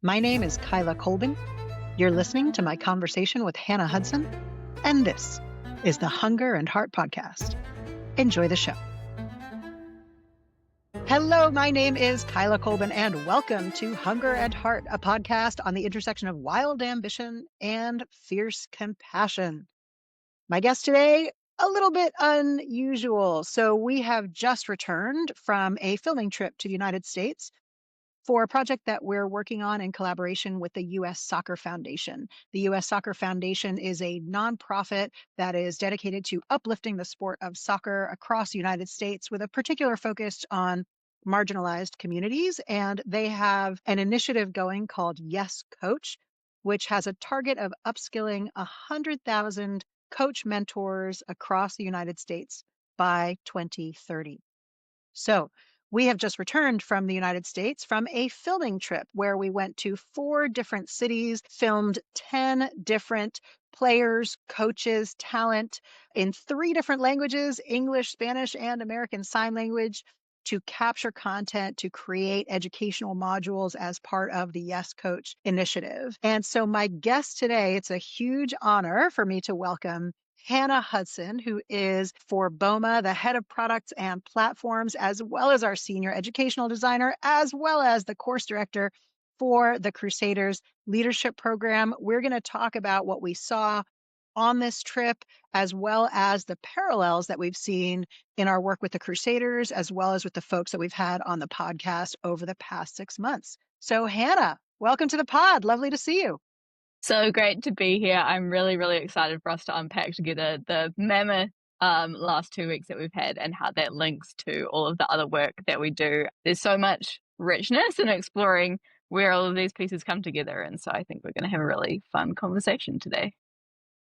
My name is Kaila Colbin. You're listening to my conversation with Hannah Hudson, and this is the Hunger and Heart Podcast. Enjoy the show. Hello, my name is Kaila Colbin, and welcome to Hunger and Heart, a podcast on the intersection of wild ambition and fierce compassion. My guest today, a little bit unusual. So we have just returned from a filming trip to the United States for a project that we're working on in collaboration with the U.S. Soccer Foundation. The U.S. Soccer Foundation is a nonprofit that is dedicated to uplifting the sport of soccer across the United States with a particular focus on marginalized communities. And they have an initiative going called Yes Coach, which has a target of upskilling 100,000 coach mentors across the United States by 2030. So we have just returned from the United States from a filming trip where we went to 4 different cities, filmed 10 different players, coaches, talent in 3 different languages, English, Spanish, and American Sign Language, to capture content, to create educational modules as part of the Yes Coach initiative. And so my guest today, it's a huge honor for me to welcome Hannah Hudson, who is for Boma, the head of products and platforms, as well as our senior educational designer, as well as the course director for the Crusaders Leadership Programme. We're going to talk about what we saw on this trip, as well as the parallels that we've seen in our work with the Crusaders, as well as with the folks that we've had on the podcast over the past 6 months. So Hannah, welcome to the pod. Lovely to see you. So great to be here. I'm really, really excited for us to unpack together the mammoth last 2 weeks that we've had and how that links to all of the other work that we do. There's so much richness in exploring where all of these pieces come together. And so I think we're going to have a really fun conversation today.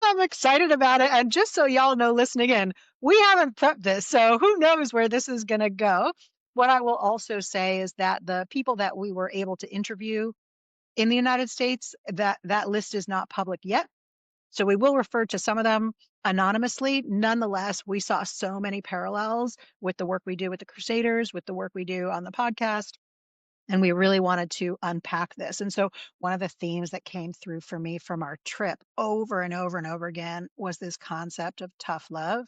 I'm excited about it. And just so y'all know, listening in, we haven't prepped this, so who knows where this is going to go. What I will also say is that the people that we were able to interview in the United States, that list is not public yet. So we will refer to some of them anonymously. Nonetheless, we saw so many parallels with the work we do with the Crusaders, with the work we do on the podcast. And we really wanted to unpack this. And so one of the themes that came through for me from our trip over and over and over again was this concept of tough love.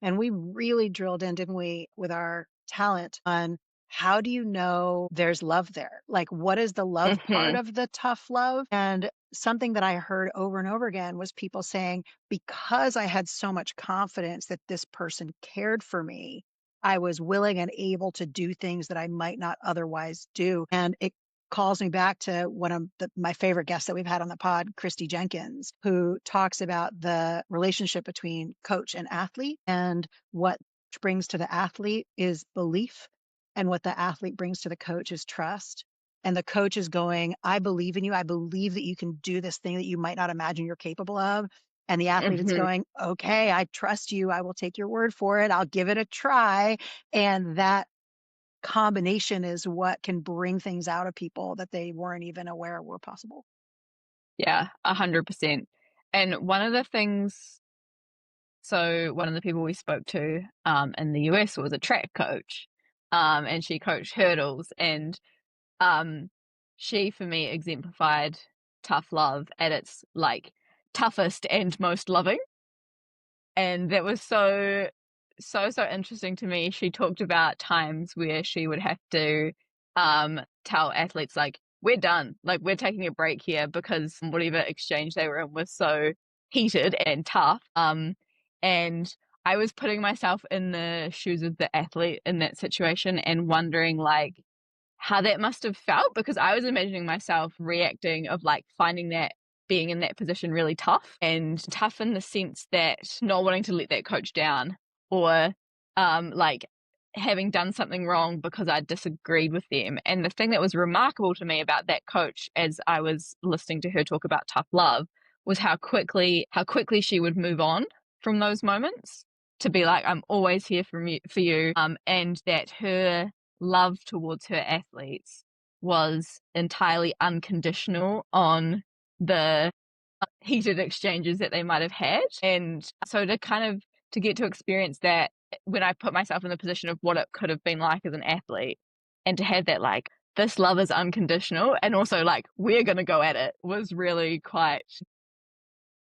And we really drilled in, didn't we, with our talent on how do you know there's love there? Like, what is the love part of the tough love? And something that I heard over and over again was people saying, because I had so much confidence that this person cared for me, I was willing and able to do things that I might not otherwise do. And it calls me back to one of my favorite guests that we've had on the pod, Christy Jenkins, who talks about the relationship between coach and athlete, and what brings to the athlete is belief, and what the athlete brings to the coach is trust. And the coach is going, I believe in you. I believe that you can do this thing that you might not imagine you're capable of. And the athlete is going, okay, I trust you. I will take your word for it. I'll give it a try. And that combination is what can bring things out of people that they weren't even aware were possible. Yeah, 100%. And one of the things, so one of the people we spoke to in the US was a track coach, and she coached hurdles. And she, for me, exemplified tough love at its like toughest and most loving. And that was so interesting to me. She talked about times where she would have to tell athletes, like, we're done, like, we're taking a break here because whatever exchange they were in was so heated and tough. And I was putting myself in the shoes of the athlete in that situation and wondering, like, how that must have felt, because I was imagining myself reacting of like finding that being in that position really tough, and tough in the sense that not wanting to let that coach down, or like having done something wrong because I disagreed with them. And the thing that was remarkable to me about that coach as I was listening to her talk about tough love was how quickly she would move on from those moments to be like, I'm always here for you, and that her love towards her athletes was entirely unconditional on the heated exchanges that they might have had. And so to get to experience that when I put myself in the position of what it could have been like as an athlete, and to have that like this love is unconditional, and also like we're gonna go at it, was really quite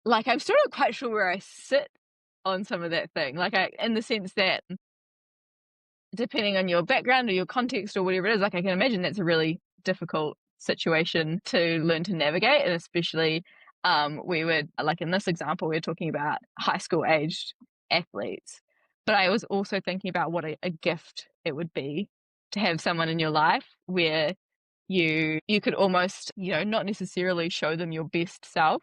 like, I'm still not quite sure where I sit on some of that thing. Like, I in the sense that depending on your background or your context or whatever it is, like I can imagine that's a really difficult situation to learn to navigate. And especially we would, like in this example, we are talking about high school aged athletes. But I was also thinking about what a gift it would be to have someone in your life where you could almost, not necessarily show them your best self,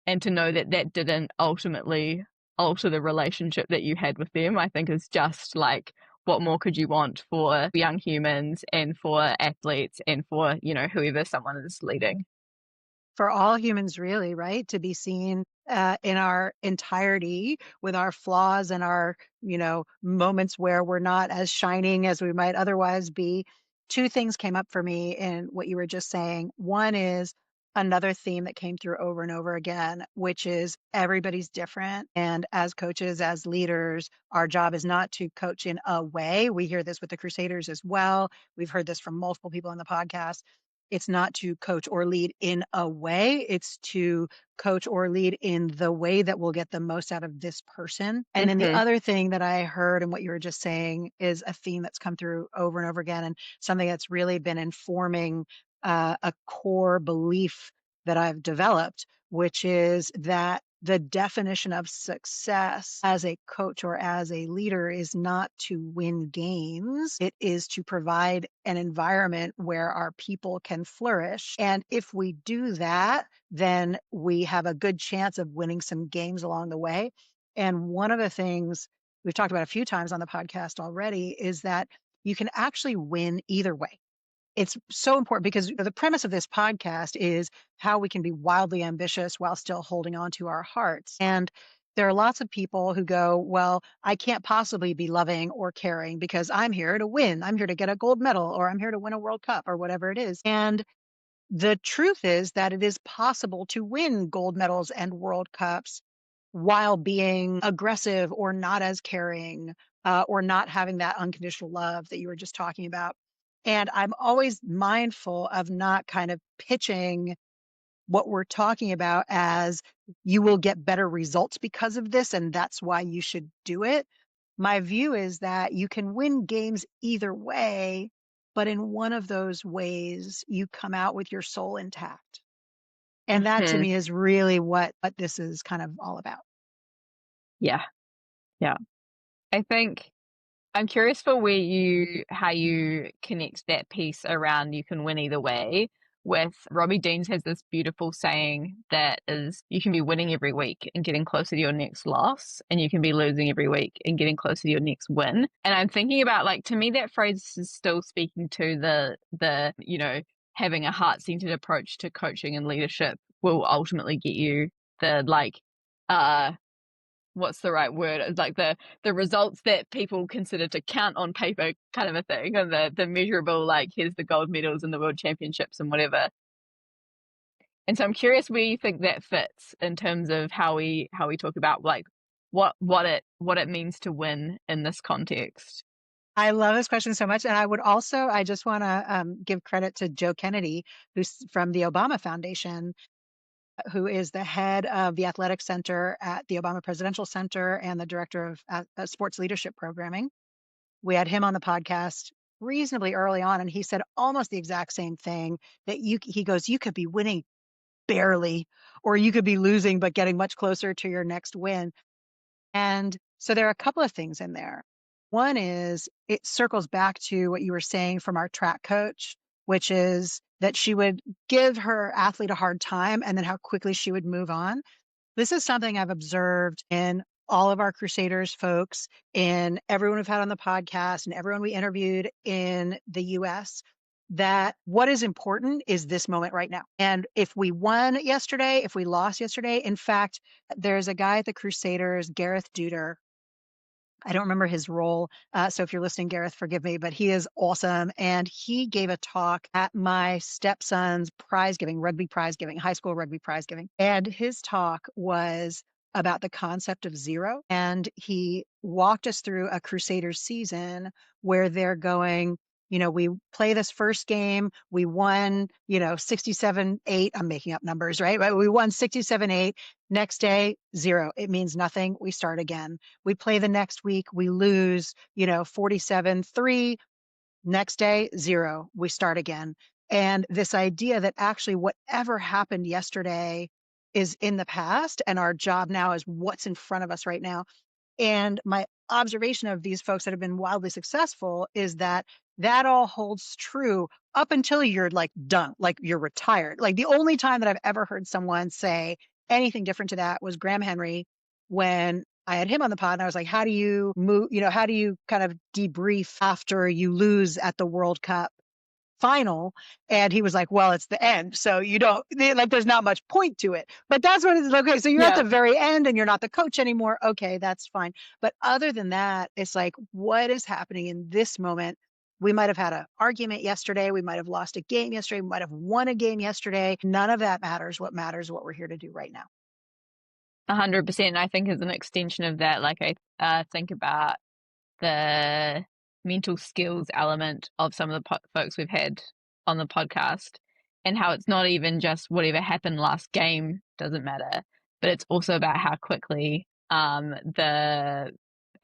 and to know that that didn't ultimately alter the relationship that you had with them, I think is just like, what more could you want for young humans and for athletes and for, whoever someone is leading? For all humans, really, right? To be seen in our entirety with our flaws and our, moments where we're not as shining as we might otherwise be. Two things came up for me in what you were just saying. One is another theme that came through over and over again, which is everybody's different. And as coaches, as leaders, our job is not to coach in a way. We hear this with the Crusaders as well. We've heard this from multiple people in the podcast. It's not to coach or lead in a way, it's to coach or lead in the way that will get the most out of this person. And then the Hmm. other thing that I heard in what you were just saying is a theme that's come through over and over again, and something that's really been informing a core belief that I've developed, which is that the definition of success as a coach or as a leader is not to win games. It is to provide an environment where our people can flourish. And if we do that, then we have a good chance of winning some games along the way. And one of the things we've talked about a few times on the podcast already is that you can actually win either way. It's so important because the premise of this podcast is how we can be wildly ambitious while still holding on to our hearts. And there are lots of people who go, well, I can't possibly be loving or caring because I'm here to win. I'm here to get a gold medal, or I'm here to win a World Cup, or whatever it is. And the truth is that it is possible to win gold medals and World Cups while being aggressive or not as caring, or not having that unconditional love that you were just talking about. And I'm always mindful of not kind of pitching what we're talking about as you will get better results because of this, and that's why you should do it. My view is that you can win games either way, but in one of those ways, you come out with your soul intact. And that to Hmm. me is really what this is kind of all about. Yeah. Yeah. I think I'm curious for how you connect that piece around you can win either way with Robbie Deans has this beautiful saying that is, you can be winning every week and getting closer to your next loss, and you can be losing every week and getting closer to your next win. And I'm thinking about, like, to me that phrase is still speaking to the having a heart-centered approach to coaching and leadership will ultimately get you the uh what's the right word? It's like the results that people consider to count on paper, kind of a thing, and the measurable, like, here's the gold medals and the world championships and whatever. And so I'm curious where you think that fits in terms of how we talk about, like, what it means to win in this context. I love this question so much, and I just wanna, give credit to Joe Kennedy, who's from the Obama Foundation, who is the head of the athletic center at the Obama Presidential Center and the director of, sports leadership programming. We had him on the podcast reasonably early on, and he said almost the exact same thing, that he goes, "You could be winning barely, or you could be losing but getting much closer to your next win." And so there are a couple of things in there. One is it circles back to what you were saying from our track coach, which is that she would give her athlete a hard time and then how quickly she would move on. This is something I've observed in all of our Crusaders folks, in everyone we've had on the podcast and everyone we interviewed in the US, that what is important is this moment right now. And if we won yesterday, if we lost yesterday, in fact, there's a guy at the Crusaders, Gareth Duder. I don't remember his role. So if you're listening, Gareth, forgive me, but he is awesome. And he gave a talk at my stepson's prize giving, rugby prize giving, high school rugby prize giving. And his talk was about the concept of zero. And he walked us through a Crusaders season where they're going, We play this first game, we won, 67-8. I'm making up numbers, right? But we won 67-8. Next day, zero. It means nothing. We start again. We play the next week, we lose, 47-3. Next day, zero. We start again. And this idea that actually whatever happened yesterday is in the past, and our job now is what's in front of us right now. And my observation of these folks that have been wildly successful is that that all holds true up until you're like done, like you're retired. Like the only time that I've ever heard someone say anything different to that was Graham Henry when I had him on the pod and I was like, how do you move, how do you kind of debrief after you lose at the World Cup final? And he was like, well, it's the end. So you don't like, there's not much point to it, but that's what it's okay. So you're at Yeah, the very end and you're not the coach anymore. Okay, that's fine. But other than that, it's like, what is happening in this moment? We might have had an argument yesterday. We might have lost a game yesterday. We might have won a game yesterday. None of that matters. What matters is what we're here to do right now. 100%. I think as an extension of that, like I think about the mental skills element of some of the folks we've had on the podcast, and how it's not even just whatever happened last game doesn't matter, but it's also about how quickly the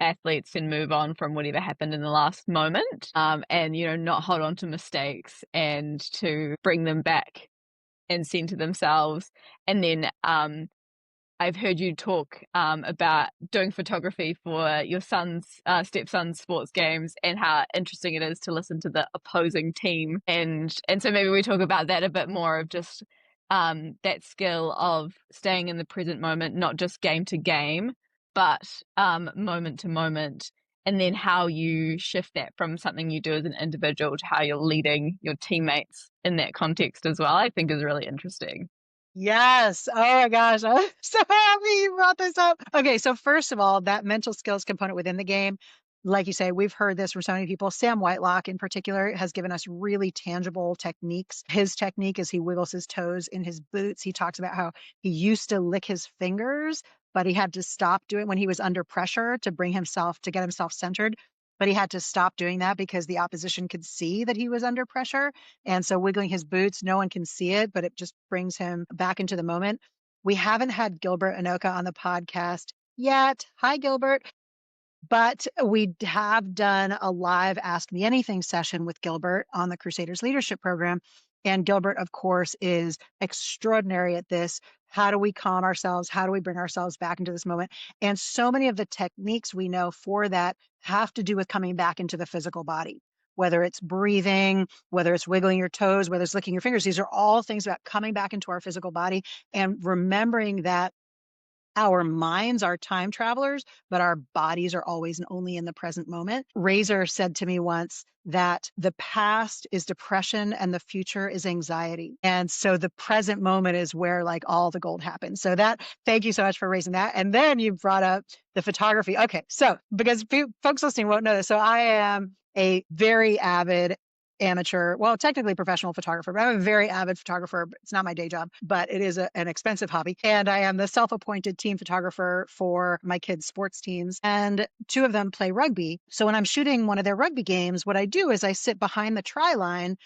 athletes can move on from whatever happened in the last moment, and not hold on to mistakes and to bring them back and center themselves. And then I've heard you talk about doing photography for your stepson's sports games, and how interesting it is to listen to the opposing team. And so maybe we talk about that a bit more, of just that skill of staying in the present moment, not just game to game, but moment to moment. And then how you shift that from something you do as an individual to how you're leading your teammates in that context as well, I think is really interesting. Yes. Oh my gosh. I'm so happy you brought this up. Okay. So first of all, that mental skills component within the game, like you say, we've heard this from so many people. Sam Whitelock in particular has given us really tangible techniques. His technique is he wiggles his toes in his boots. He talks about how he used to lick his fingers, but he had to stop doing when he was under pressure to get himself centered. But he had to stop doing that because the opposition could see that he was under pressure. And so wiggling his boots, no one can see it, but it just brings him back into the moment. We haven't had Gilbert Anoka on the podcast yet. Hi, Gilbert. But we have done a live Ask Me Anything session with Gilbert on the Crusaders Leadership Program. And Gilbert, of course, is extraordinary at this. How do we calm ourselves? How do we bring ourselves back into this moment? And so many of the techniques we know for that have to do with coming back into the physical body, whether it's breathing, whether it's wiggling your toes, whether it's licking your fingers. These are all things about coming back into our physical body and remembering that our minds are time travelers, but our bodies are always and only in the present moment. Razor said to me once that the past is depression and the future is anxiety. And so the present moment is where like all the gold happens. So thank you so much for raising that. And then you brought up the photography. Okay. So because folks listening won't know this. So I am a very avid amateur, well, technically professional photographer, but I'm a very avid photographer. It's not my day job, but it is an expensive hobby. And I am the self-appointed team photographer for my kids' sports teams. And two of them play rugby. So when I'm shooting one of their rugby games, what I do is I sit behind the try line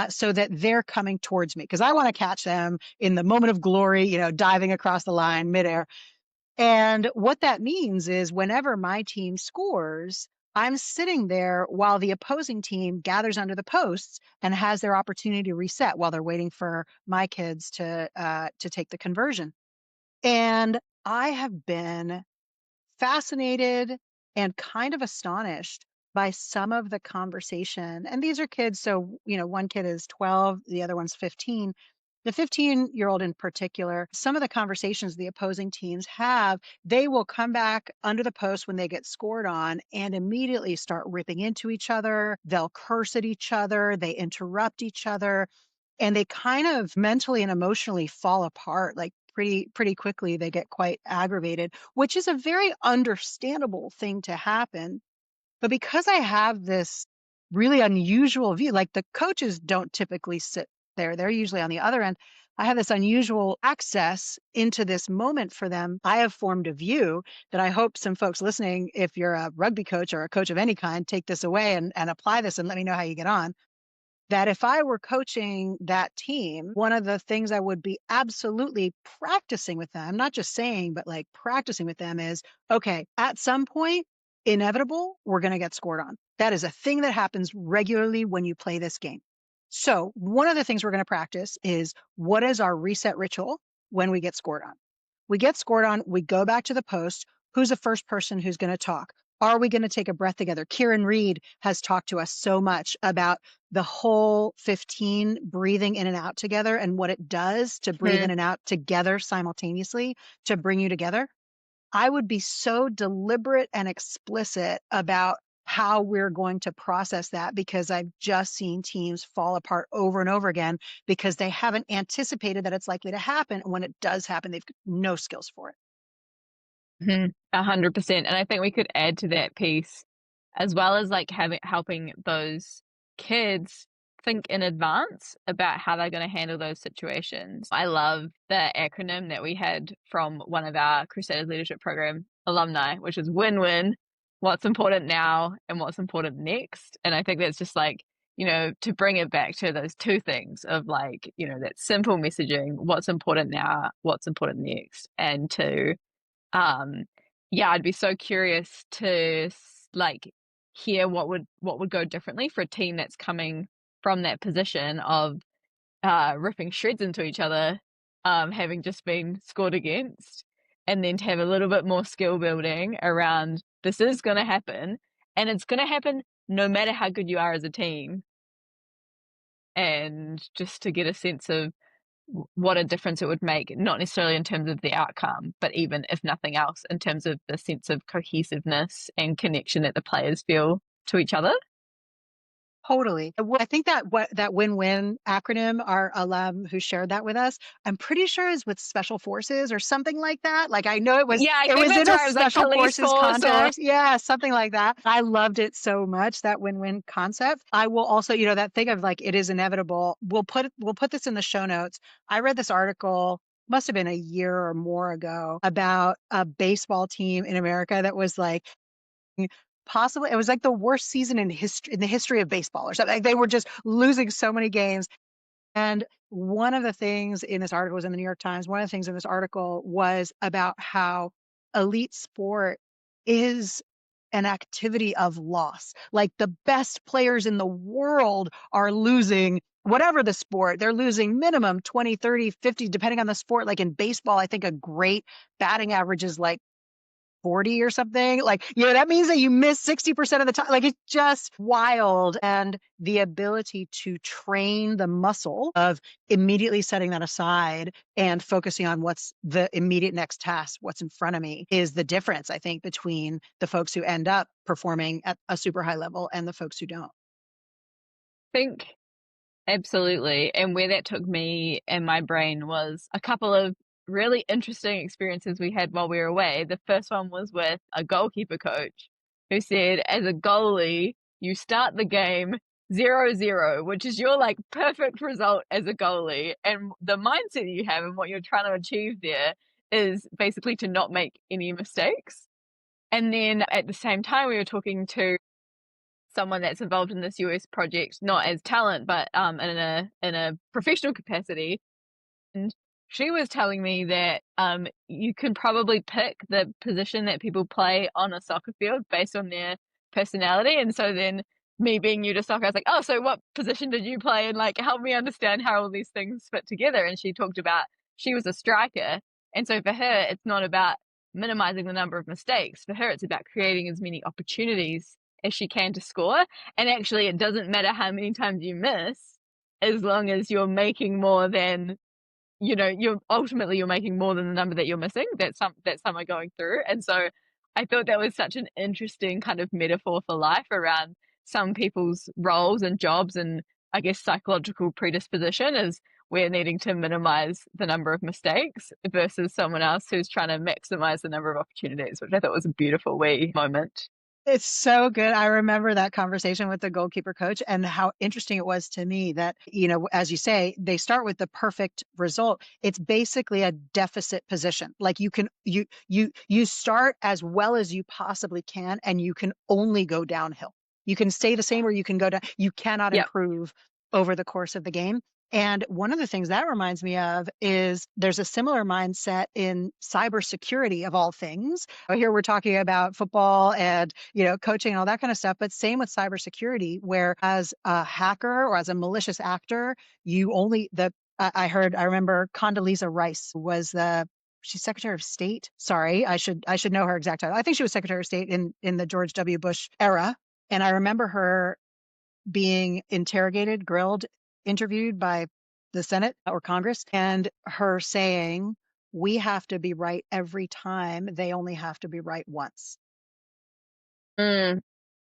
so that they're coming towards me because I want to catch them in the moment of glory, diving across the line midair. And what that means is whenever my team scores, I'm sitting there while the opposing team gathers under the posts and has their opportunity to reset while they're waiting for my kids to take the conversion. And I have been fascinated and kind of astonished by some of the conversation. And these are kids. So, one kid is 12, the other one's 15. The 15-year-old in particular, some of the conversations the opposing teams have, they will come back under the post when they get scored on and immediately start ripping into each other. They'll curse at each other. They interrupt each other. And they kind of mentally and emotionally fall apart like pretty quickly. They get quite aggravated, which is a very understandable thing to happen. But because I have this really unusual view, like the coaches don't typically sit there, they're usually on the other end. I have this unusual access into this moment for them. I have formed a view that I hope some folks listening, if you're a rugby coach or a coach of any kind, take this away and apply this and let me know how you get on. That if I were coaching that team, one of the things I would be absolutely practicing with them, not just saying, but like practicing with them is, okay, at some point, inevitable, we're going to get scored on. That is a thing that happens regularly when you play this game. So one of the things we're going to practice is, what is our reset ritual when we get scored on? We get scored on, we go back to the post. Who's the first person who's going to talk? Are we going to take a breath together? Kieran Reed has talked to us so much about the whole 15 breathing in and out together and what it does to breathe in and out together simultaneously to bring you together. I would be so deliberate and explicit about how we're going to process that, because I've just seen teams fall apart over and over again because they haven't anticipated that it's likely to happen. And when it does happen, they've no skills for it. 100%. And I think we could add to that piece, as well as like helping those kids think in advance about how they're going to handle those situations. I love the acronym that we had from one of our Crusaders Leadership Programme alumni, which is win-win, what's important now and what's important next. And I think that's just like, to bring it back to those two things of like, that simple messaging, what's important now, what's important next, and to yeah, I'd be so curious to like hear what would go differently for a team that's coming from that position of ripping shreds into each other, having just been scored against, and then to have a little bit more skill building around, this is going to happen, and it's going to happen no matter how good you are as a team, and just to get a sense of what a difference it would make, not necessarily in terms of the outcome, but even if nothing else, in terms of the sense of cohesiveness and connection that the players feel to each other. Totally. I think that win-win acronym, our alum who shared that with us, I'm pretty sure is with special forces or something like that. Like I know it was, Yeah, I it think was in that's a right. It was like special police forces force context. Yeah, something like that. I loved it so much, that win-win concept. I will also, that thing of like, it is inevitable. We'll put this in the show notes. I read this article, must have been a year or more ago, about a baseball team in America that was like, possibly it was like the worst season in the history of baseball or something. Like they were just losing so many games. And one of the things in this article was in the New York Times. One of the things in this article was about how elite sport is an activity of loss. Like the best players in the world are losing whatever the sport, they're losing minimum 20, 30, 50, depending on the sport. Like in baseball, I think a great batting average is like 40 or something. Like, that means that you miss 60% of the time. Like, it's just wild. And the ability to train the muscle of immediately setting that aside and focusing on what's the immediate next task, what's in front of me, is the difference, I think, between the folks who end up performing at a super high level and the folks who don't. I think absolutely. And where that took me and my brain was a couple of really interesting experiences we had while we were away. The first one was with a goalkeeper coach who said, as a goalie, you start the game 0-0, which is your like perfect result as a goalie. And the mindset you have and what you're trying to achieve there is basically to not make any mistakes. And then at the same time, we were talking to someone that's involved in this US project, not as talent, but in a professional capacity. And she was telling me that you can probably pick the position that people play on a soccer field based on their personality. And so then me being new to soccer, I was like, oh, so what position did you play? And like, help me understand how all these things fit together. And she talked about she was a striker. And so for her, it's not about minimizing the number of mistakes. For her, it's about creating as many opportunities as she can to score. And actually, it doesn't matter how many times you miss, as long as you're making more than, you're making more than the number that you're missing. That's someone going through. And so I thought that was such an interesting kind of metaphor for life around some people's roles and jobs, and I guess psychological predisposition is we're needing to minimize the number of mistakes versus someone else who's trying to maximize the number of opportunities, which I thought was a beautiful wee moment. It's so good. I remember that conversation with the goalkeeper coach and how interesting it was to me that, as you say, they start with the perfect result. It's basically a deficit position. Like you start as well as you possibly can, and you can only go downhill. You can stay the same or you can go down. You cannot Yep. improve over the course of the game. And one of the things that reminds me of is there's a similar mindset in cybersecurity of all things. Here we're talking about football and, coaching and all that kind of stuff, but same with cybersecurity, where as a hacker or as a malicious actor, you only the I remember Condoleezza Rice was she's Secretary of State. Sorry, I should know her exact title. I think she was Secretary of State in the George W. Bush era. And I remember her being interrogated, grilled, interviewed by the Senate or Congress, and her saying, "We have to be right every time. They only have to be right once." Mm,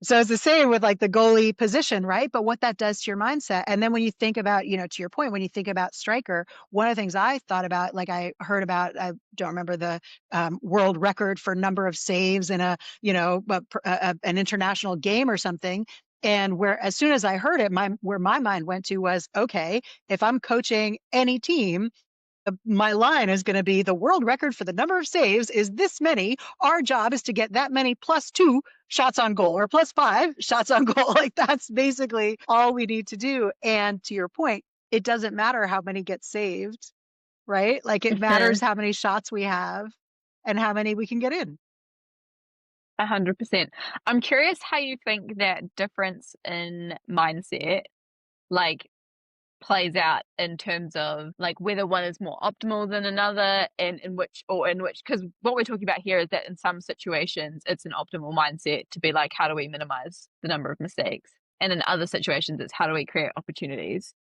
So it's the same with like the goalie position, right? But what that does to your mindset. And then when you think about, to your point, when you think about striker, one of the things I thought about, like I heard about, I don't remember the world record for number of saves in an international game or something. And where as soon as I heard it, where my mind went to was, okay, if I'm coaching any team, my line is going to be the world record for the number of saves is this many. Our job is to get that many plus 2 shots on goal or plus 5 shots on goal. Like that's basically all we need to do. And to your point, it doesn't matter how many get saved, right? Like it matters mhm, how many shots we have and how many we can get in. 100%. I'm curious how you think that difference in mindset, like, plays out in terms of, like, whether one is more optimal than another and in which, because what we're talking about here is that in some situations, it's an optimal mindset to be like, "How do we minimize the number of mistakes?" And in other situations, it's, "How do we create opportunities?"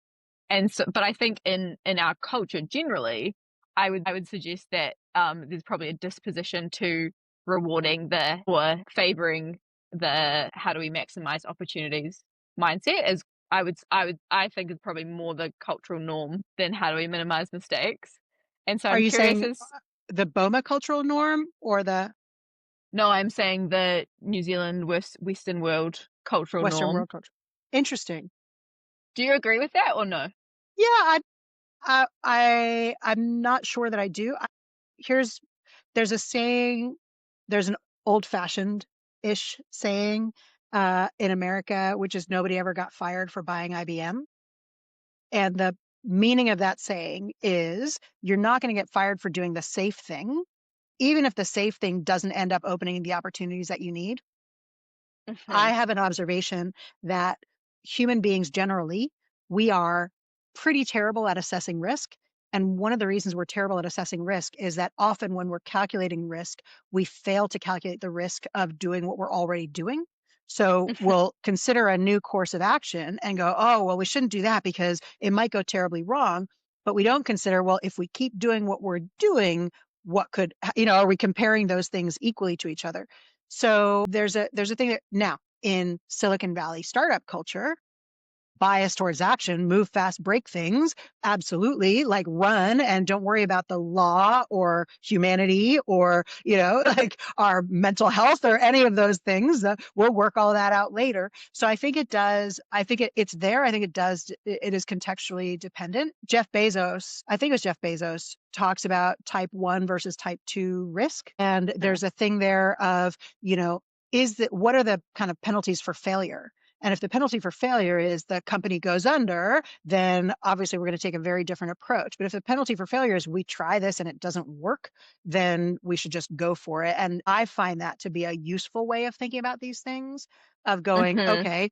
And so, but I think in our culture generally, I would suggest that there's probably a disposition to rewarding the or favoring the how do we maximize opportunities mindset as I think is probably more the cultural norm than how do we minimize mistakes. And so Are I'm you curious saying as the Boma cultural norm or the no, I'm saying the New Zealand Western world cultural Western norm. world culture? Interesting. Do you agree with that or no? Yeah, I'm not sure that I do. Here's there's a saying, there's an old-fashioned-ish saying, in America, which is nobody ever got fired for buying IBM. And the meaning of that saying is you're not gonna get fired for doing the safe thing, even if the safe thing doesn't end up opening the opportunities that you need. I Mhm. have an observation that human beings generally, we are pretty terrible at assessing risk. And one of the reasons we're terrible at assessing risk is that often when we're calculating risk, we fail to calculate the risk of doing what we're already doing. So we'll consider a new course of action and go, oh, well, we shouldn't do that because it might go terribly wrong. But we don't consider, well, if we keep doing what we're doing, what could, are we comparing those things equally to each other? So there's a thing that now in Silicon Valley startup culture, bias towards action, move fast, break things. Absolutely. Like run and don't worry about the law or humanity or, like our mental health or any of those things. We'll work all that out later. So I think it does. I think it's there. I think it does. It is contextually dependent. Jeff Bezos, I think it was Jeff Bezos, talks about type 1 versus type 2 risk. And there's a thing there of, what are the kind of penalties for failure? And if the penalty for failure is the company goes under, then obviously we're going to take a very different approach. But if the penalty for failure is we try this and it doesn't work, then we should just go for it. And I find that to be a useful way of thinking about these things, of going, Mhm. okay,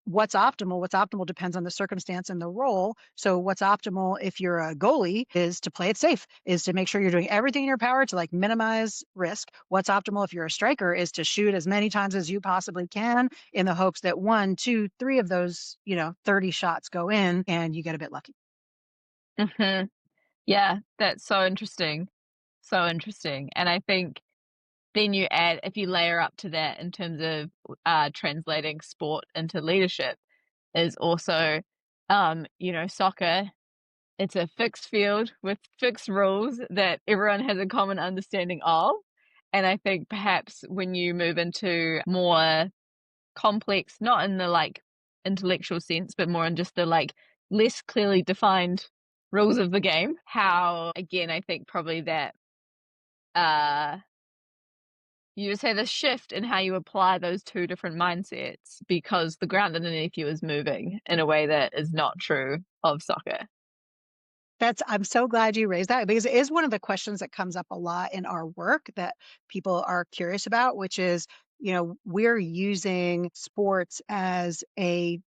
what's optimal? What's optimal depends on the circumstance and the role. So what's optimal if you're a goalie is to play it safe, is to make sure you're doing everything in your power to like minimize risk. What's optimal if you're a striker is to shoot as many times as you possibly can in the hopes that 1, 2, 3 of those, 30 shots go in and you get a bit lucky. Mhm. Yeah, that's so interesting. So interesting. And I think then you add if you layer up to that in terms of, translating sport into leadership is also, soccer, it's a fixed field with fixed rules that everyone has a common understanding of, And I think perhaps when you move into more complex, not in the like intellectual sense, but more in just the like less clearly defined rules of the game, how again, I think probably that uh you just have a shift in how you apply those two different mindsets because the ground underneath you is moving in a way that is not true of soccer. I'm so glad you raised that because it is one of the questions that comes up a lot in our work that people are curious about, which is, we're using sports as a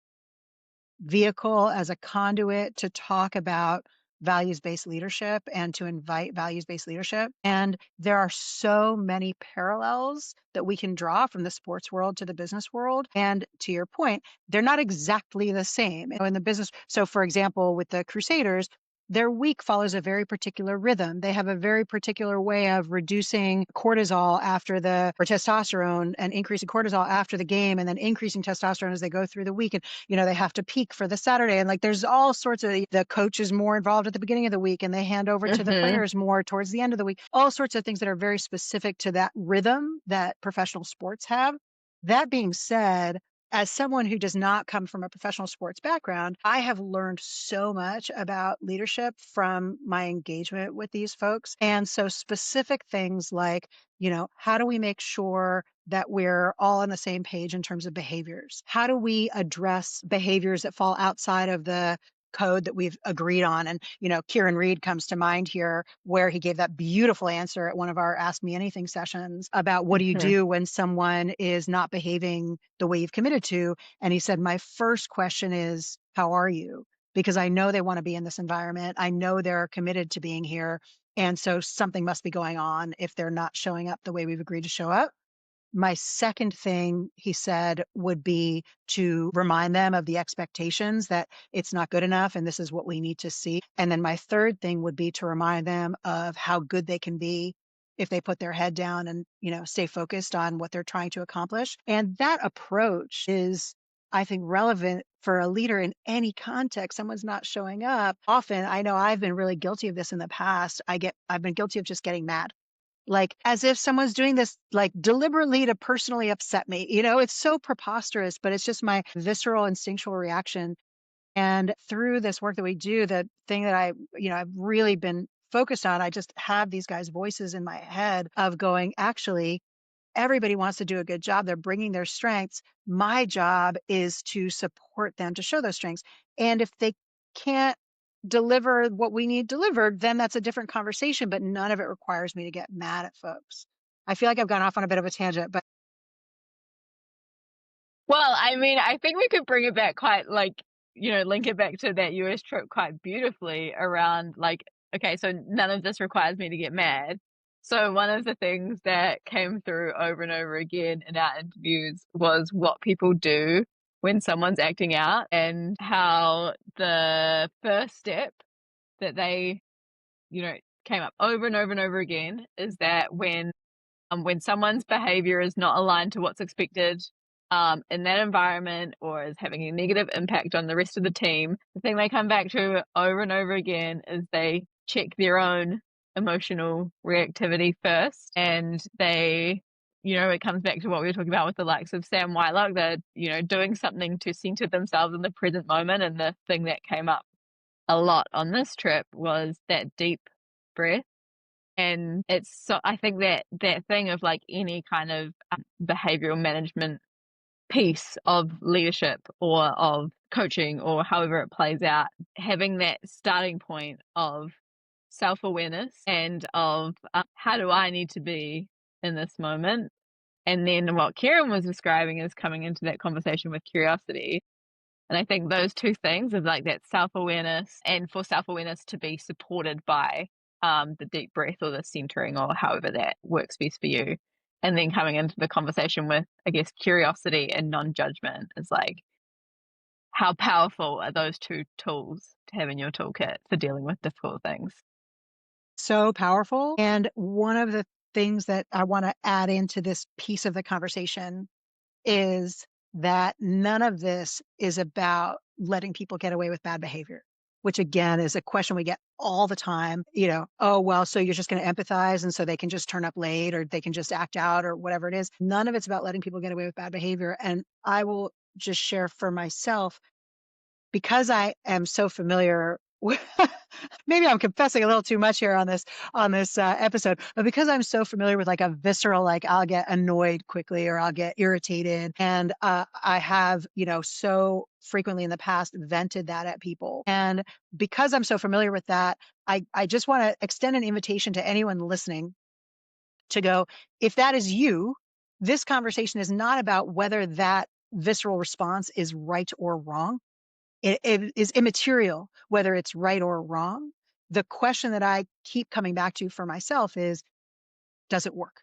vehicle, as a conduit to talk about values-based leadership and to invite values-based leadership. And there are so many parallels that we can draw from the sports world to the business world. And to your point, they're not exactly the same. In the business, so for example, with the Crusaders, their week follows a very particular rhythm. They have a very particular way of reducing cortisol or testosterone and increasing cortisol after the game and then increasing testosterone as they go through the week. And they have to peak for the Saturday. And like, there's all sorts of the coach is more involved at the beginning of the week and they hand over to the Mhm. players more towards the end of the week, all sorts of things that are very specific to that rhythm that professional sports have. That being said, as someone who does not come from a professional sports background, I have learned so much about leadership from my engagement with these folks. And so specific things like, how do we make sure that we're all on the same page in terms of behaviors? How do we address behaviors that fall outside of the code that we've agreed on? And, Kieran Reed comes to mind here, where he gave that beautiful answer at one of our Ask Me Anything sessions about what do you Mhm. do when someone is not behaving the way you've committed to? And he said, my first question is, how are you? Because I know they want to be in this environment. I know they're committed to being here. And so something must be going on if they're not showing up the way we've agreed to show up. My second thing he said would be to remind them of the expectations that it's not good enough and this is what we need to see. And then my third thing would be to remind them of how good they can be if they put their head down and, stay focused on what they're trying to accomplish. And that approach is, I think, relevant for a leader in any context. Someone's not showing up. Often, I know I've been really guilty of this in the past. I've been guilty of just getting mad, like, as if someone's doing this, like, deliberately to personally upset me. It's so preposterous, but it's just my visceral instinctual reaction. And through this work that we do, the thing that I've really been focused on, I just have these guys' voices in my head of going, actually, everybody wants to do a good job. They're bringing their strengths. My job is to support them to show those strengths. And if they can't deliver what we need delivered, then that's a different conversation, but none of it requires me to get mad at folks. I feel like I've gone off on a bit of a tangent, but Well, I mean, I think we could bring it back quite like, link it back to that US trip quite beautifully around like, okay, so none of this requires me to get mad. So one of the things that came through over and over again in our interviews was what people do when someone's acting out and how the first step that they, you know, came up over and over and over again is that when someone's behavior is not aligned to what's expected in that environment or is having a negative impact on the rest of the team, the thing they come back to over and over again is they check their own emotional reactivity first and it comes back to what we were talking about with the likes of Sam Whitelock, that, doing something to center themselves in the present moment. And the thing that came up a lot on this trip was that deep breath. And I think that thing of like any kind of behavioral management piece of leadership or of coaching or however it plays out, having that starting point of self-awareness and of how do I need to be in this moment. And then what Kieran was describing is coming into that conversation with curiosity. And I think those two things of like that self-awareness, and for self-awareness to be supported by the deep breath or the centering or however that works best for you. And then coming into the conversation with, I guess, curiosity and non-judgment is like, how powerful are those two tools to have in your toolkit for dealing with difficult things? so powerful. And one of the things that I want to add into this piece of the conversation is that none of this is about letting people get away with bad behavior. which again is a question we get all the time. Oh, well, so you're just going to empathize. And so they can just turn up late or they can just act out or whatever it is. None of it's about letting people get away with bad behavior. And I will just share for myself, because I am so familiar with, maybe I'm confessing a little too much here on this episode, but because I'm so familiar with like a visceral, like I'll get annoyed quickly or I'll get irritated, and I have so frequently in the past vented that at people, and because I'm so familiar with that, I just want to extend an invitation to anyone listening to go, if that is you, this conversation is not about whether that visceral response is right or wrong. It is immaterial whether it's right or wrong. The question that I keep coming back to for myself is, does it work?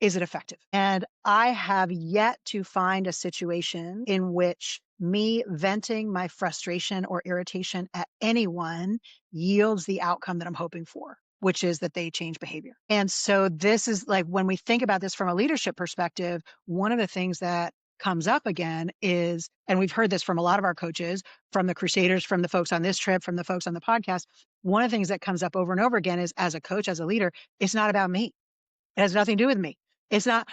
Is it effective? And I have yet to find a situation in which me venting my frustration or irritation at anyone yields the outcome that I'm hoping for, which is that they change behavior. And so this is like, when we think about this from a leadership perspective, one of the things that comes up again is, and we've heard this from a lot of our coaches, from the Crusaders, from the folks on this trip, from the folks on the podcast, one of the things that comes up over and over again is, as a coach, as a leader, it's not about me. It has nothing to do with me. It's not,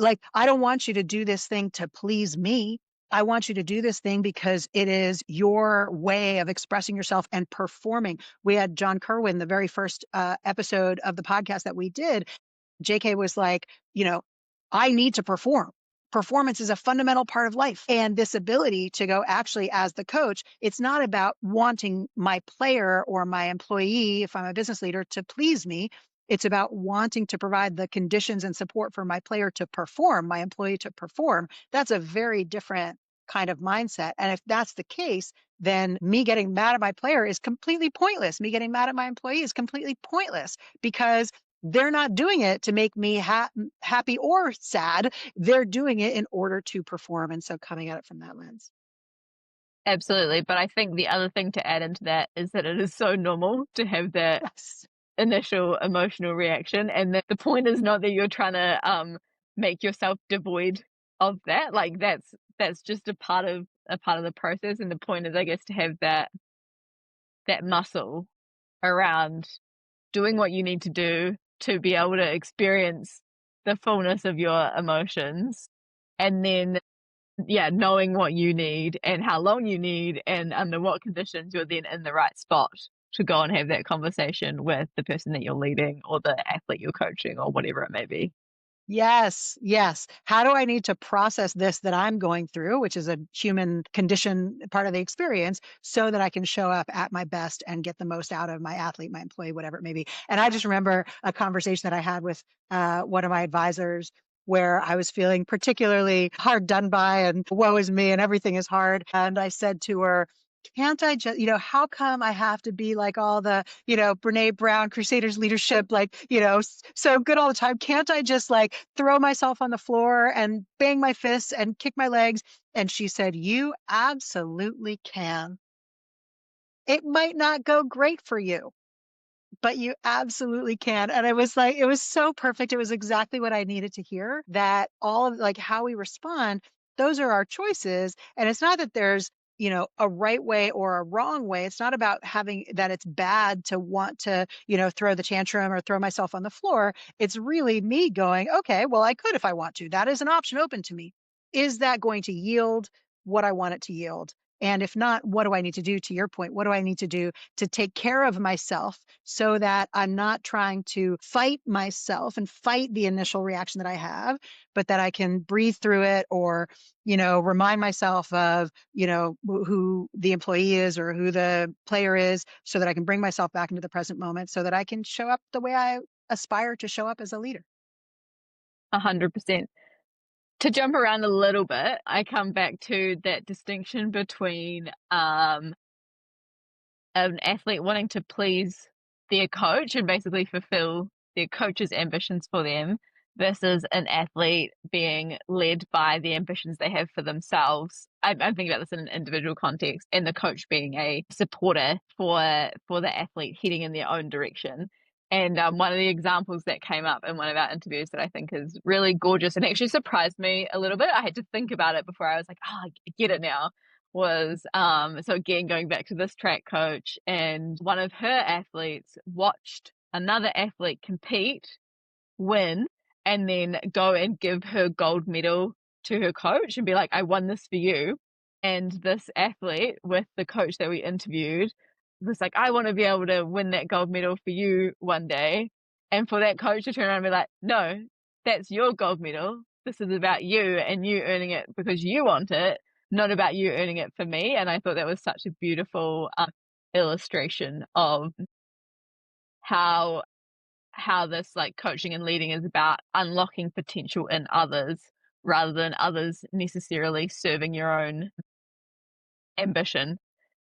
like, I don't want you to do this thing to please me. I want you to do this thing because it is your way of expressing yourself and performing. We had John Kerwin, the very first episode of the podcast that we did. JK was like, I need to perform. Performance is a fundamental part of life. And this ability to go, actually, as the coach, it's not about wanting my player or my employee, if I'm a business leader, to please me. It's about wanting to provide the conditions and support for my player to perform, my employee to perform. That's a very different kind of mindset. And if that's the case, then me getting mad at my player is completely pointless. Me getting mad at my employee is completely pointless, because they're not doing it to make me happy or sad. They're doing it in order to perform. And so coming at it from that lens. Absolutely. But I think the other thing to add into that is that it is so normal to have that Yes. initial emotional reaction, and that the point is not that you're trying to make yourself devoid of that. Like that's just a part of the process, and the point is, I guess, to have that muscle around doing what you need to do to be able to experience the fullness of your emotions, and then knowing what you need and how long you need and under what conditions you're then in the right spot to go and have that conversation with the person that you're leading or the athlete you're coaching or whatever it may be. Yes, yes. How do I need to process this that I'm going through, which is a human condition, part of the experience, so that I can show up at my best and get the most out of my athlete, my employee, whatever it may be. And I just remember a conversation that I had with one of my advisors, where I was feeling particularly hard done by and woe is me and everything is hard. And I said to her, can't I just, how come I have to be like all the, Brene Brown, Crusaders Leadership, like, so good all the time? Can't I just like throw myself on the floor and bang my fists and kick my legs? And she said, you absolutely can. It might not go great for you, but you absolutely can. And I was like, it was so perfect. It was exactly what I needed to hear, that all of like how we respond, those are our choices. And it's not that there's, a right way or a wrong way. It's not about having that it's bad to want to, throw the tantrum or throw myself on the floor. It's really me going, okay, well, I could if I want to. That is an option open to me. Is that going to yield what I want it to yield? And if not, what do I need to do? To your point, what do I need to do to take care of myself so that I'm not trying to fight myself and fight the initial reaction that I have, but that I can breathe through it, or, remind myself of, who the employee is or who the player is, so that I can bring myself back into the present moment so that I can show up the way I aspire to show up as a leader. 100%. To jump around a little bit, I come back to that distinction between an athlete wanting to please their coach and basically fulfill their coach's ambitions for them, versus an athlete being led by the ambitions they have for themselves. I'm thinking about this in an individual context, and the coach being a supporter for the athlete heading in their own direction. And one of the examples that came up in one of our interviews that I think is really gorgeous and actually surprised me a little bit. I had to think about it before. I was like, oh, I get it now. was, so again, going back to this track coach, and one of her athletes watched another athlete compete, win, and then go and give her gold medal to her coach and be like, I won this for you. And this athlete with the coach that we interviewed was like, I want to be able to win that gold medal for you one day. And for that coach to turn around and be like, no, that's your gold medal. This is about you and you earning it because you want it, not about you earning it for me. And I thought that was such a beautiful illustration of how this like coaching and leading is about unlocking potential in others rather than others necessarily serving your own ambition.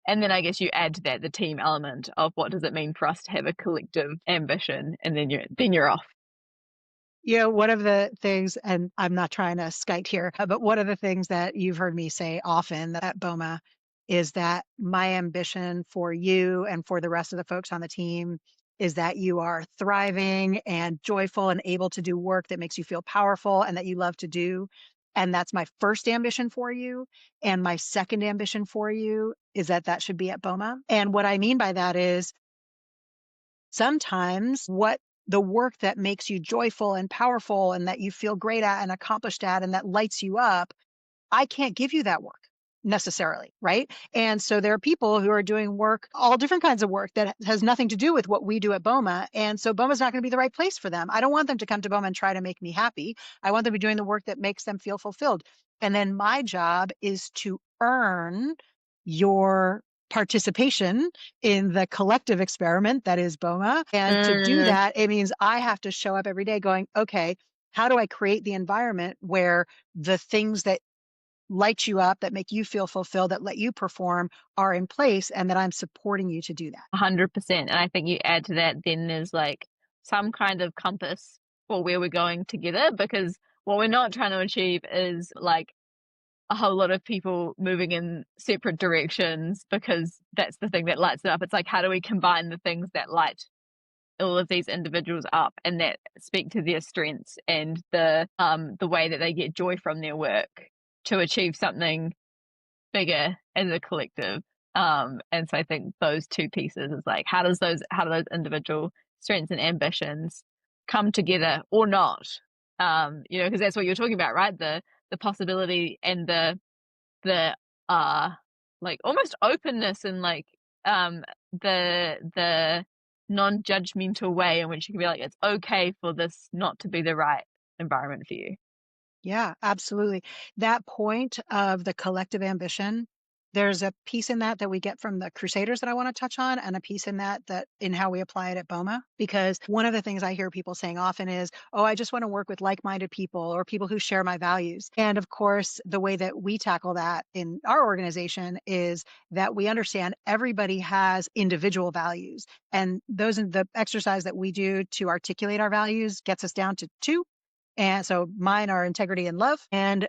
And then I guess you add to that the team element of what does it mean for us to have a collective ambition, and then you're off. One of the things, and I'm not trying to skite here, but one of the things that you've heard me say often at Boma is that my ambition for you and for the rest of the folks on the team is that you are thriving and joyful and able to do work that makes you feel powerful and that you love to do. And that's my first ambition for you. And my second ambition for you is that that should be at Boma. And what I mean by that is sometimes what the work that makes you joyful and powerful and that you feel great at and accomplished at and that lights you up, I can't give you that work necessarily, right? And so there are people who are doing work, all different kinds of work that has nothing to do with what we do at Boma. And so Boma's not going to be the right place for them. I don't want them to come to Boma and try to make me happy. I want them to be doing the work that makes them feel fulfilled. And then my job is to earn your participation in the collective experiment that is Boma. And to do Mm, that, it means I have to show up every day going, okay, how do I create the environment where the things that light you up, that make you feel fulfilled, that let you perform are in place and that I'm supporting you to do that. 100%. And I think you add to that, then there's like some kind of compass for where we're going together, because what we're not trying to achieve is like a whole lot of people moving in separate directions because that's the thing that lights it up. It's like, how do we combine the things that light all of these individuals up and that speak to their strengths and the way that they get joy from their work to achieve something bigger as a collective. And so I think those two pieces is like, how do those individual strengths and ambitions come together or not? Because that's what you're talking about, right? The possibility and the uh like almost openness and like the non-judgmental way in which you can be like, it's okay for this not to be the right environment for you. Yeah, absolutely. That point of the collective ambition, there's a piece in that that we get from the Crusaders that I want to touch on, and a piece in that in how we apply it at Boma. Because one of the things I hear people saying often is, oh, I just want to work with like-minded people or people who share my values. And of course, the way that we tackle that in our organization is that we understand everybody has individual values. And the exercise that we do to articulate our values gets us down to two. And so mine are integrity and love. And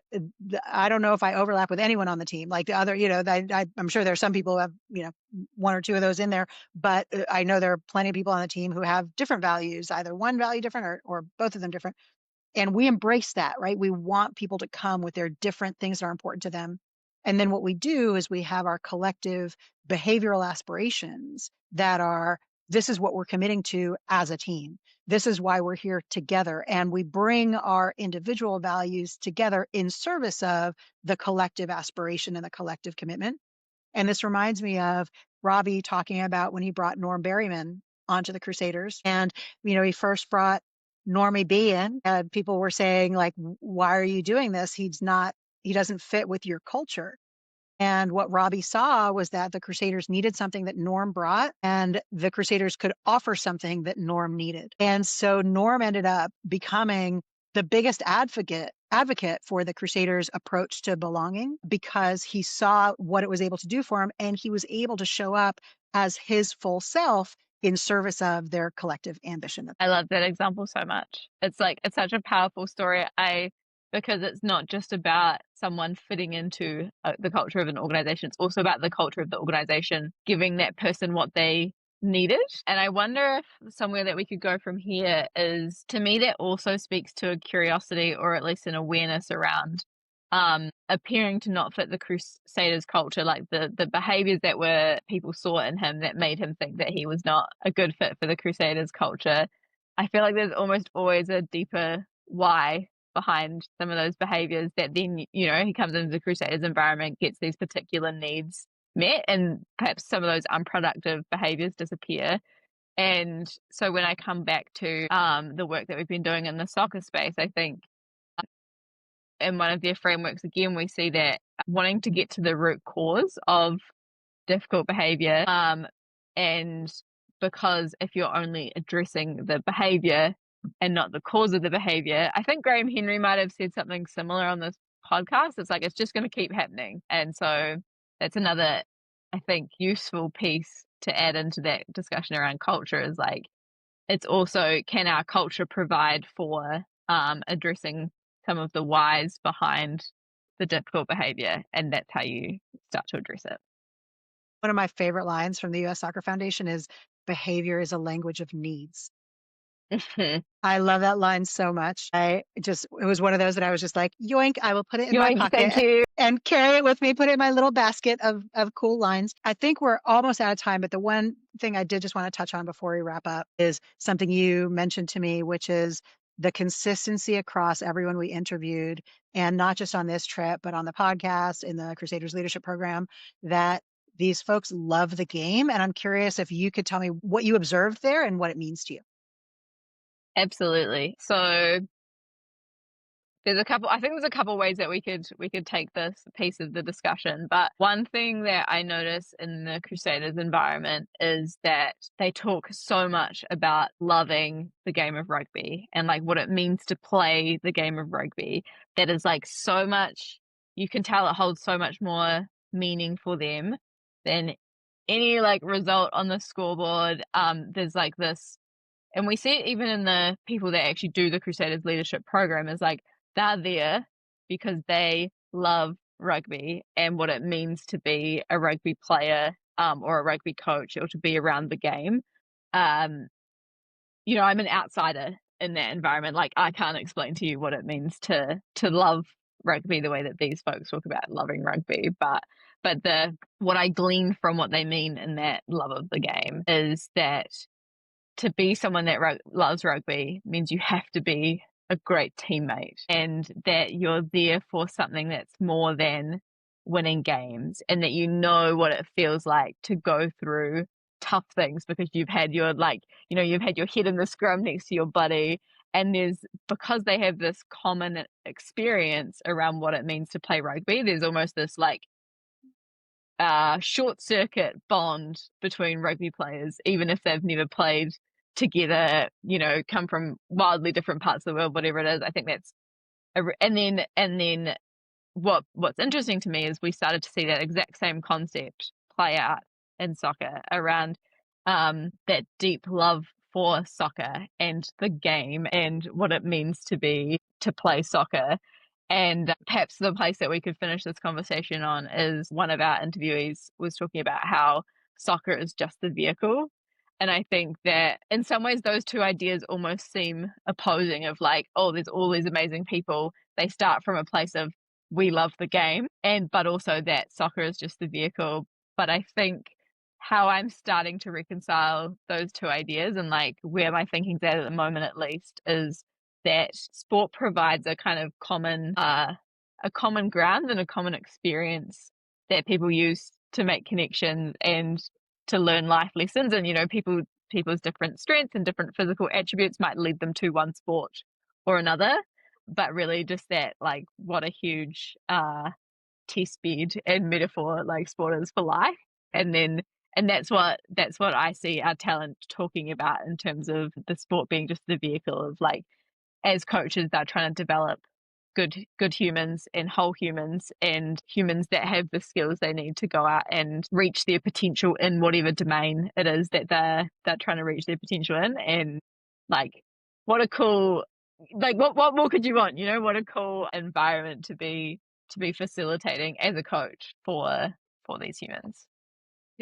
I don't know if I overlap with anyone on the team. Like the other, I'm sure there are some people who have, one or two of those in there, but I know there are plenty of people on the team who have different values, either one value different or both of them different. And we embrace that, right? We want people to come with their different things that are important to them. And then what we do is we have our collective behavioral aspirations that are, this is what we're committing to as a team. This is why we're here together. And we bring our individual values together in service of the collective aspiration and the collective commitment. And this reminds me of Robbie talking about when he brought Norm Berryman onto the Crusaders. And, he first brought Normie B in, and people were saying, like, why are you doing this? He doesn't fit with your culture. And what Robbie saw was that the Crusaders needed something that Norm brought, and the Crusaders could offer something that Norm needed. And so Norm ended up becoming the biggest advocate for the Crusaders' approach to belonging because he saw what it was able to do for him, and he was able to show up as his full self in service of their collective ambition. I love that example so much. It's like, it's such a powerful story. Because it's not just about someone fitting into the culture of an organization. It's also about the culture of the organization, giving that person what they needed. And I wonder if somewhere that we could go from here is, to me, that also speaks to a curiosity or at least an awareness around appearing to not fit the Crusaders culture, like the behaviors that were people saw in him that made him think that he was not a good fit for the Crusaders culture. I feel like there's almost always a deeper why behind some of those behaviors that then, he comes into the Crusaders environment, gets these particular needs met, and perhaps some of those unproductive behaviors disappear. And so when I come back to the work that we've been doing in the soccer space, I think in one of their frameworks, again, we see that wanting to get to the root cause of difficult behavior, and because if you're only addressing the behavior and not the cause of the behavior, I think Graham Henry might have said something similar on this podcast. It's like, it's just going to keep happening. And so that's another, I think, useful piece to add into that discussion around culture is like, it's also, can our culture provide for addressing some of the whys behind the difficult behavior? And that's how you start to address it. One of my favorite lines from the US Soccer Foundation is, "Behavior is a language of needs." I love that line so much. It was one of those that I was just like, yoink, I will put it in my Yoink, thank pocket you. and carry it with me, put it in my little basket of cool lines. I think we're almost out of time, but the one thing I did just want to touch on before we wrap up is something you mentioned to me, which is the consistency across everyone we interviewed, and not just on this trip, but on the podcast, in the Crusaders Leadership Program, that these folks love the game. And I'm curious if you could tell me what you observed there and what it means to you. Absolutely. So there's a couple ways that we could take this piece of the discussion. But one thing that I notice in the Crusaders environment is that they talk so much about loving the game of rugby and like what it means to play the game of rugby. That is like so much, you can tell it holds so much more meaning for them than any like result on the scoreboard. There's like this, and we see it even in the people that actually do the Crusaders Leadership Program, is like they're there because they love rugby and what it means to be a rugby player, or a rugby coach, or to be around the game. I'm an outsider in that environment. Like, I can't explain to you what it means to love rugby the way that these folks talk about loving rugby, but what I glean from what they mean in that love of the game is that to be someone that loves rugby means you have to be a great teammate, and that you're there for something that's more than winning games, and that you know what it feels like to go through tough things because you've had your you've had your head in the scrum next to your buddy, and because they have this common experience around what it means to play rugby, there's almost this like short circuit bond between rugby players, even if they've never played together, come from wildly different parts of the world, whatever it is. I think that's and then what's interesting to me is we started to see that exact same concept play out in soccer around that deep love for soccer and the game and what it means to play soccer. And perhaps the place that we could finish this conversation on is one of our interviewees was talking about how soccer is just the vehicle. And I think that in some ways those two ideas almost seem opposing, of like, oh, there's all these amazing people. They start from a place of we love the game, but also that soccer is just the vehicle. But I think how I'm starting to reconcile those two ideas, and like where my thinking's at the moment at least, is that sport provides a kind of common ground and a common experience that people use to make connections and to learn life lessons. And people's different strengths and different physical attributes might lead them to one sport or another, but really just that, like, what a huge test bed and metaphor like sport is for life. And that's what I see our talent talking about in terms of the sport being just the vehicle of, like, as coaches, they're trying to develop good humans and whole humans and humans that have the skills they need to go out and reach their potential in whatever domain it is that they're trying to reach their potential in. And like, what a cool, like, what more could you want? What a cool environment to be facilitating as a coach for these humans.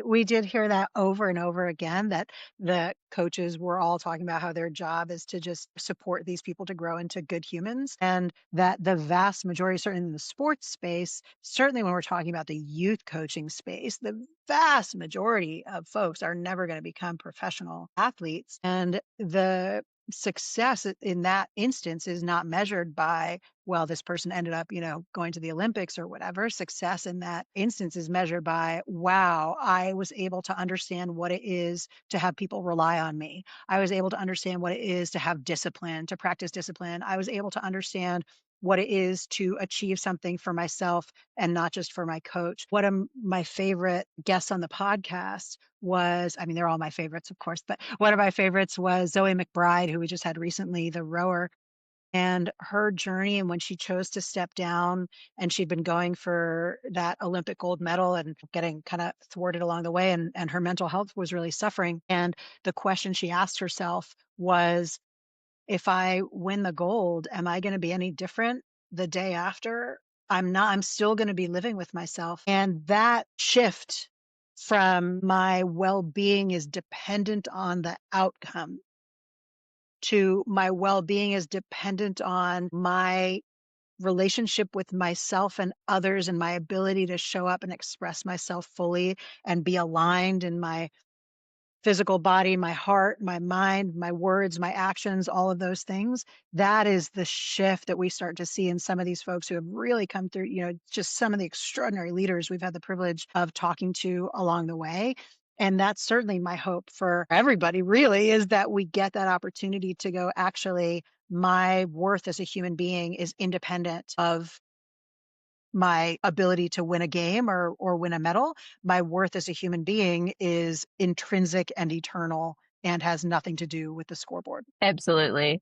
We did hear that over and over again, that the coaches were all talking about how their job is to just support these people to grow into good humans, and that the vast majority, certainly in the sports space, certainly when we're talking about the youth coaching space, the vast majority of folks are never going to become professional athletes. And the success in that instance is not measured by, well, this person ended up, going to the Olympics or whatever. Success in that instance is measured by, wow, I was able to understand what it is to have people rely on me. I was able to understand what it is to have discipline, to practice discipline. I was able to understand what it is to achieve something for myself and not just for my coach. One of my favorite guests on the podcast was, I mean, they're all my favorites, of course, but one of my favorites was Zoe McBride, who we just had recently, the rower, and her journey, and when she chose to step down, and she'd been going for that Olympic gold medal and getting kind of thwarted along the way, and her mental health was really suffering. And the question she asked herself was, if I win the gold, am I going to be any different the day after? I'm not. I'm still going to be living with myself. And that shift from my well-being is dependent on the outcome to my well-being is dependent on my relationship with myself and others and my ability to show up and express myself fully and be aligned in my physical body, my heart, my mind, my words, my actions, all of those things. That is the shift that we start to see in some of these folks who have really come through, just some of the extraordinary leaders we've had the privilege of talking to along the way. And that's certainly my hope for everybody, really, is that we get that opportunity to go, actually, my worth as a human being is independent of my ability to win a game or win a medal. My worth as a human being is intrinsic and eternal and has nothing to do with the scoreboard. Absolutely.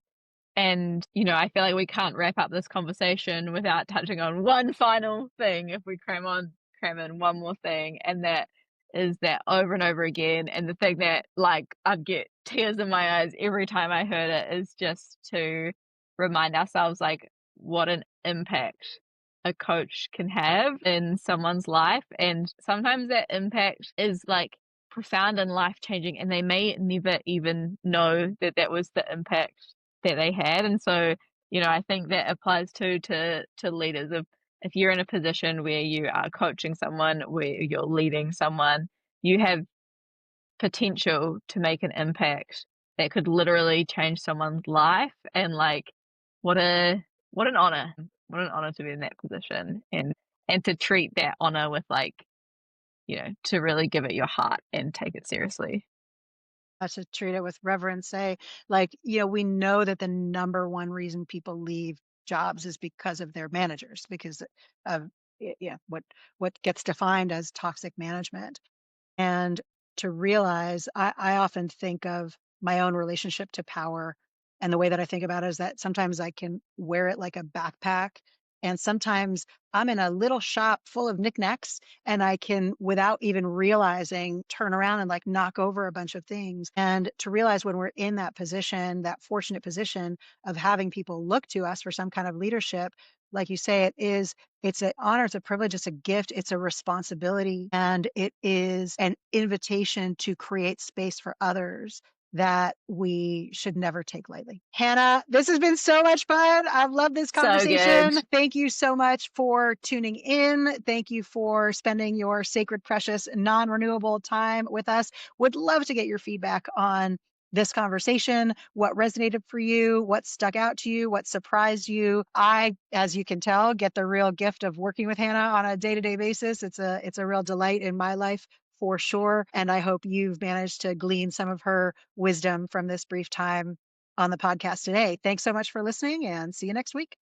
And, I feel like we can't wrap up this conversation without touching on one final thing if we cram in one more thing, and that is that over and over again, and the thing that, like, I'd get tears in my eyes every time I heard it is just to remind ourselves, like, what an impact a coach can have in someone's life, and sometimes that impact is, like, profound and life-changing, and they may never even know that that was the impact that they had. And so, I think that applies to leaders. If you're in a position where you are coaching someone, where you're leading someone, you have potential to make an impact that could literally change someone's life. And, like, what a what an honor. What an honor to be in that position, and to treat that honor with, like, to really give it your heart and take it seriously. To treat it with reverence, say, like, we know that the number one reason people leave jobs is because of their managers, because of, yeah, what gets defined as toxic management. And to realize, I often think of my own relationship to power. And the way that I think about it is that sometimes I can wear it like a backpack. And sometimes I'm in a little shop full of knickknacks and I can, without even realizing, turn around and like knock over a bunch of things. And to realize when we're in that position, that fortunate position of having people look to us for some kind of leadership, like you say, it's an honor, it's a privilege, it's a gift, it's a responsibility, and it is an invitation to create space for others that we should never take lightly. Hannah, this has been so much fun. I've loved this So good. conversation. Thank you so much for tuning in. Thank you for spending your sacred, precious, non-renewable time with us. Would love to get your feedback on this conversation, what resonated for you, what stuck out to you, what surprised you. I, as you can tell, get the real gift of working with Hannah on a day-to-day basis. It's a real delight in my life for sure. And I hope you've managed to glean some of her wisdom from this brief time on the podcast today. Thanks so much for listening, and see you next week.